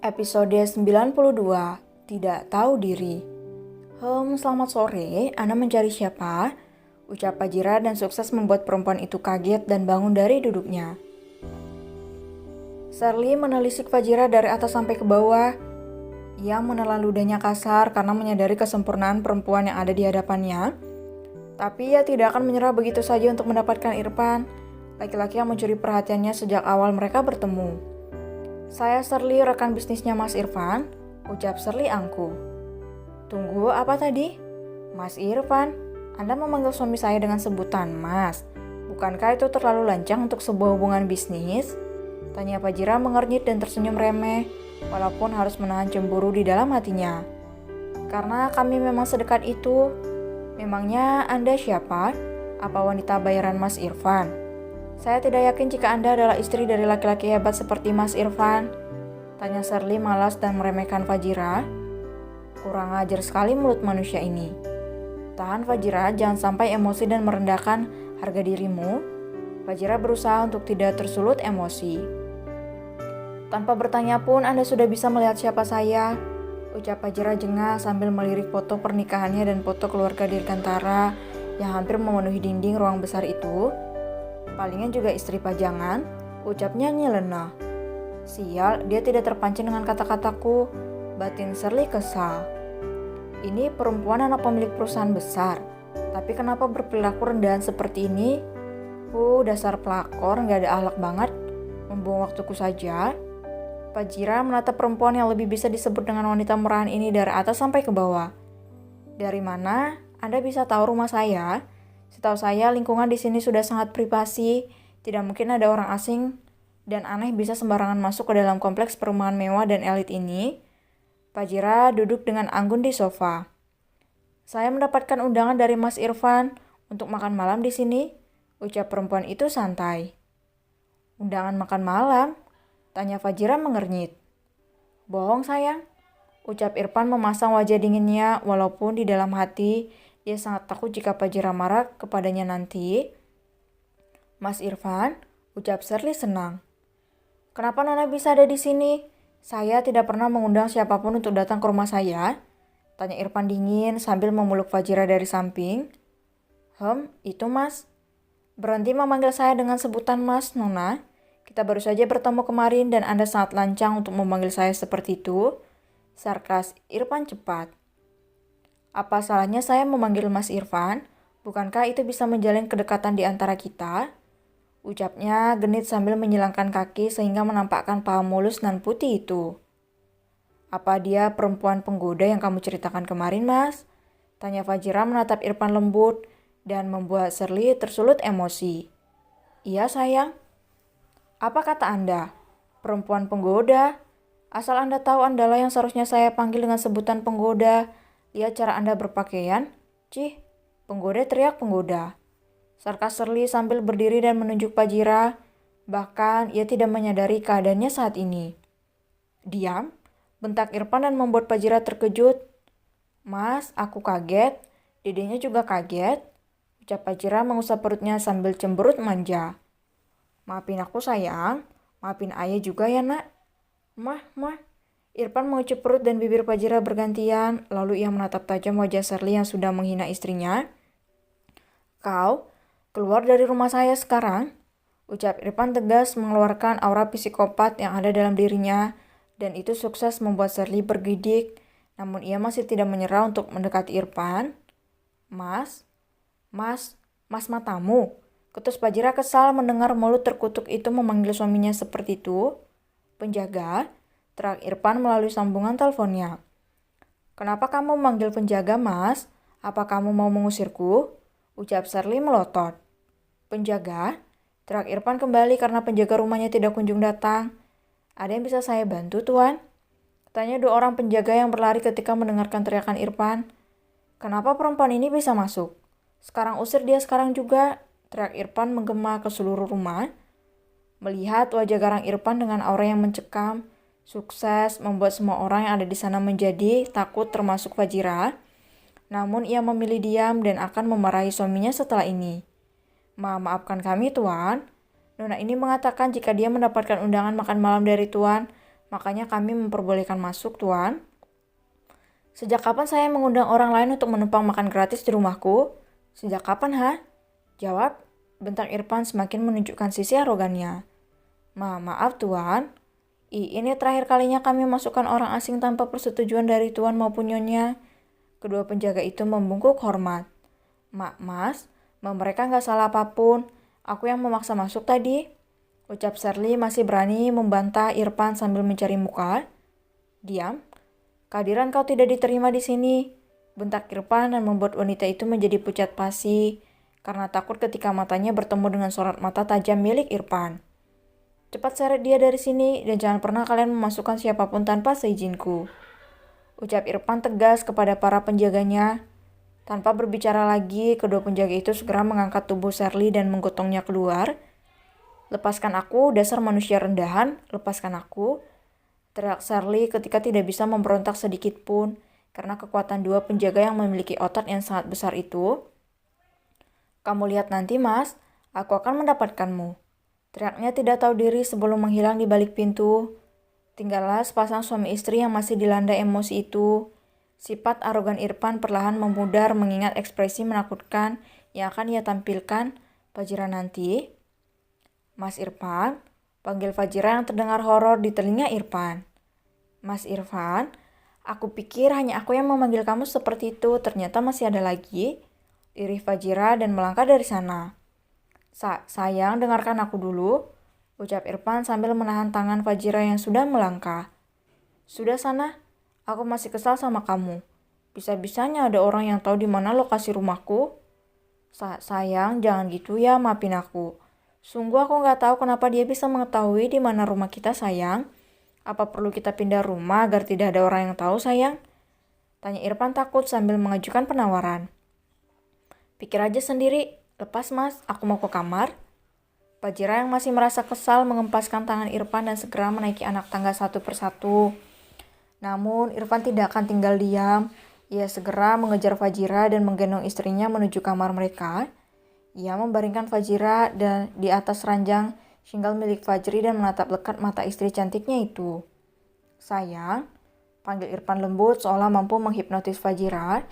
Episode 92, Tidak Tahu Diri. Selamat sore, Anda mencari siapa? Ucap Fajira dan sukses membuat perempuan itu kaget dan bangun dari duduknya. Shirley menelisik Fajira dari atas sampai ke bawah. Ia menelan ludahnya kasar karena menyadari kesempurnaan perempuan yang ada di hadapannya. Tapi ia tidak akan menyerah begitu saja untuk mendapatkan Irfan, laki-laki yang mencuri perhatiannya sejak awal mereka bertemu. Saya Shirley, rekan bisnisnya Mas Irfan, ucap Shirley angkuh. Tunggu, apa tadi? Mas Irfan, Anda memanggil suami saya dengan sebutan Mas. Bukankah itu terlalu lancang untuk sebuah hubungan bisnis? Tanya Fajira mengernyit dan tersenyum remeh, walaupun harus menahan cemburu di dalam hatinya. Karena kami memang sedekat itu. Memangnya Anda siapa? Apa wanita bayaran Mas Irfan? Saya tidak yakin jika Anda adalah istri dari laki-laki hebat seperti Mas Irfan. Tanya Shirley malas dan meremehkan Fajira. Kurang ajar sekali mulut manusia ini. Tahan Fajira, jangan sampai emosi dan merendahkan harga dirimu. Fajira berusaha untuk tidak tersulut emosi. Tanpa bertanya pun Anda sudah bisa melihat siapa saya. Ucap Fajira jengah sambil melirik foto pernikahannya dan foto keluarga Dirgantara yang hampir memenuhi dinding ruang besar itu. Palingan juga istri pajangan, ucapnya nyeleneh. Sial, dia tidak terpancing dengan kata-kataku. Batin Shirley kesal. Ini perempuan anak pemilik perusahaan besar, tapi kenapa berperilaku rendahan seperti ini? Dasar pelakor, gak ada akhlak banget. Membuang waktuku saja. Fajira menatap perempuan yang lebih bisa disebut dengan wanita murahan ini dari atas sampai ke bawah. Dari mana Anda bisa tahu rumah saya? Setahu saya, lingkungan di sini sudah sangat privasi. Tidak mungkin ada orang asing dan aneh bisa sembarangan masuk ke dalam kompleks perumahan mewah dan elit ini. Fajira duduk dengan anggun di sofa. Saya mendapatkan undangan dari Mas Irfan untuk makan malam di sini, ucap perempuan itu santai. Undangan makan malam? Tanya Fajira mengernyit. Bohong sayang, ucap Irfan memasang wajah dinginnya walaupun di dalam hati dia sangat takut jika Fajira marah kepadanya nanti. Mas Irfan, ucap Shirley senang. Kenapa Nona bisa ada di sini? Saya tidak pernah mengundang siapapun untuk datang ke rumah saya. Tanya Irfan dingin sambil memeluk Fajira dari samping. Itu Mas. Berhenti memanggil saya dengan sebutan Mas, Nona. Kita baru saja bertemu kemarin dan Anda sangat lancang untuk memanggil saya seperti itu. Sarkas Irfan cepat. Apa salahnya saya memanggil Mas Irfan? Bukankah itu bisa menjalin kedekatan di antara kita? Ucapnya genit sambil menyilangkan kaki sehingga menampakkan paha mulus nan putih itu. Apa dia perempuan penggoda yang kamu ceritakan kemarin, Mas? Tanya Fajira menatap Irfan lembut dan membuat Shirley tersulut emosi. Iya sayang. Apa kata Anda? Perempuan penggoda? Asal Anda tahu Andalah yang seharusnya saya panggil dengan sebutan penggoda. Lihat cara Anda berpakaian. Cih, penggoda teriak penggoda. Sarkas Shirley sambil berdiri dan menunjuk Fajira. Bahkan ia tidak menyadari keadaannya saat ini. Diam, bentak Irfan dan membuat Fajira terkejut. Mas, aku kaget. Dedenya juga kaget. Ucap Fajira mengusap perutnya sambil cemberut manja. Maafin aku sayang. Maafin ayah juga ya nak. Mah. Irfan mengecup perut dan bibir Fajira bergantian, lalu ia menatap tajam wajah Shirley yang sudah menghina istrinya. Kau, keluar dari rumah saya sekarang, ucap Irfan tegas mengeluarkan aura psikopat yang ada dalam dirinya, dan itu sukses membuat Shirley bergidik, namun ia masih tidak menyerah untuk mendekati Irfan. Mas matamu. Ketus Fajira kesal mendengar mulut terkutuk itu memanggil suaminya seperti itu. Penjaga? Teriak Irfan melalui sambungan teleponnya. Kenapa kamu memanggil penjaga, Mas? Apa kamu mau mengusirku? Ucap Shirley melotot. Penjaga? Teriak Irfan kembali karena penjaga rumahnya tidak kunjung datang. Ada yang bisa saya bantu, Tuan? Tanya dua orang penjaga yang berlari ketika mendengarkan teriakan Irfan. Kenapa perempuan ini bisa masuk? Sekarang usir dia sekarang juga, teriak Irfan menggema ke seluruh rumah. Melihat wajah garang Irfan dengan aura yang mencekam, sukses membuat semua orang yang ada di sana menjadi takut termasuk Fajira. Namun ia memilih diam dan akan memarahi suaminya setelah ini. Maafkan kami Tuan. Nona ini mengatakan jika dia mendapatkan undangan makan malam dari Tuan, Makanya kami memperbolehkan masuk, Tuan. Sejak kapan saya mengundang orang lain untuk menumpang makan gratis di rumahku? Sejak kapan, ha? Jawab, bentak Irfan semakin menunjukkan sisi arogannya. Maaf, Tuan. Ini terakhir kalinya kami masukkan orang asing tanpa persetujuan dari Tuan maupun Nyonya. Kedua penjaga itu membungkuk hormat. Mas, mereka nggak salah apapun. Aku yang memaksa masuk tadi. Ucap Shirley masih berani membantah Irfan sambil mencari muka. Diam. Kehadiran kau tidak diterima di sini. Bentak Irfan dan membuat wanita itu menjadi pucat pasi karena takut ketika matanya bertemu dengan sorot mata tajam milik Irfan. Cepat seret dia dari sini dan jangan pernah kalian memasukkan siapapun tanpa seizinku. Ucap Irfan tegas kepada para penjaganya. Tanpa berbicara lagi, kedua penjaga itu segera mengangkat tubuh Shirley dan menggotongnya keluar. Lepaskan aku, dasar manusia rendahan, lepaskan aku. Teriak Shirley ketika tidak bisa memberontak sedikit pun karena kekuatan dua penjaga yang memiliki otot yang sangat besar itu. Kamu lihat nanti, Mas, aku akan mendapatkanmu. Teriaknya tidak tahu diri sebelum menghilang di balik pintu. Tinggallah sepasang suami istri yang masih dilanda emosi itu. Sifat arogan Irfan perlahan memudar mengingat ekspresi menakutkan yang akan ia tampilkan Fajira nanti. Mas Irfan, panggil Fajira yang terdengar horor di telinga Irfan. Mas Irfan, aku pikir hanya aku yang memanggil kamu seperti itu, ternyata masih ada lagi. Irih Fajira dan melangkah dari sana. Sayang, dengarkan aku dulu, ucap Irfan sambil menahan tangan Fajira yang sudah melangkah. Sudah sana, aku masih kesal sama kamu. Bisa-bisanya ada orang yang tahu di mana lokasi rumahku. Sayang, jangan gitu ya, maafin aku. Sungguh aku nggak tahu kenapa dia bisa mengetahui di mana rumah kita, sayang. Apa perlu kita pindah rumah agar tidak ada orang yang tahu, sayang? Tanya Irfan takut sambil mengajukan penawaran. Pikir aja sendiri, lepas Mas, aku mau ke kamar. Fajira yang masih merasa kesal mengempaskan tangan Irfan dan segera menaiki anak tangga satu persatu. Namun Irfan tidak akan tinggal diam. Ia segera mengejar Fajira dan menggendong istrinya menuju kamar mereka. Ia membaringkan Fajira di atas ranjang shinggal milik Fajri dan menatap lekat mata istri cantiknya itu. Sayang, panggil Irfan lembut seolah mampu menghipnotis Fajira.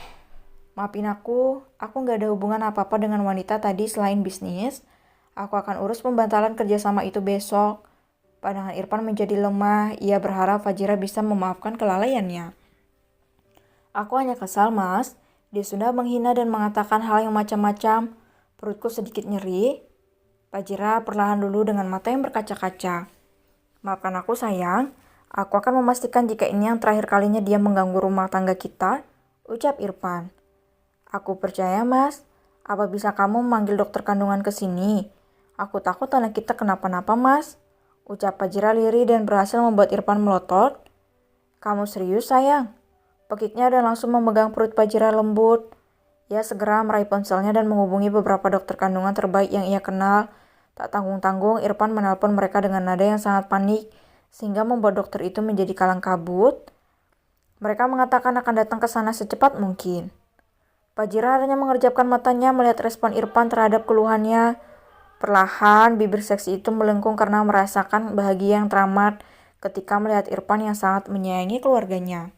Maafin aku gak ada hubungan apa-apa dengan wanita tadi selain bisnis. Aku akan urus pembantalan kerjasama itu besok. Pandangan Irfan menjadi lemah, ia berharap Fajira bisa memaafkan kelalaiannya. Aku hanya kesal, Mas. Dia sudah menghina dan mengatakan hal yang macam-macam. Perutku sedikit nyeri. Fajira perlahan dulu dengan mata yang berkaca-kaca. Maafkan aku, sayang. Aku akan memastikan jika ini yang terakhir kalinya dia mengganggu rumah tangga kita, ucap Irfan. Aku percaya, Mas. Apa bisa kamu memanggil dokter kandungan ke sini? Aku takut anak kita kenapa-napa, Mas. Ucap Fajira lirih dan berhasil membuat Irfan melotot. Kamu serius, sayang? Pekiknya dan langsung memegang perut Fajira lembut. Ia segera meraih ponselnya dan menghubungi beberapa dokter kandungan terbaik yang ia kenal. Tak tanggung-tanggung, Irfan menelpon mereka dengan nada yang sangat panik, sehingga membuat dokter itu menjadi kalang kabut. Mereka mengatakan akan datang ke sana secepat mungkin. Fajira hanya mengerjapkan matanya melihat respon Irfan terhadap keluhannya. Perlahan, bibir seksi itu melengkung karena merasakan bahagia yang teramat ketika melihat Irfan yang sangat menyayangi keluarganya.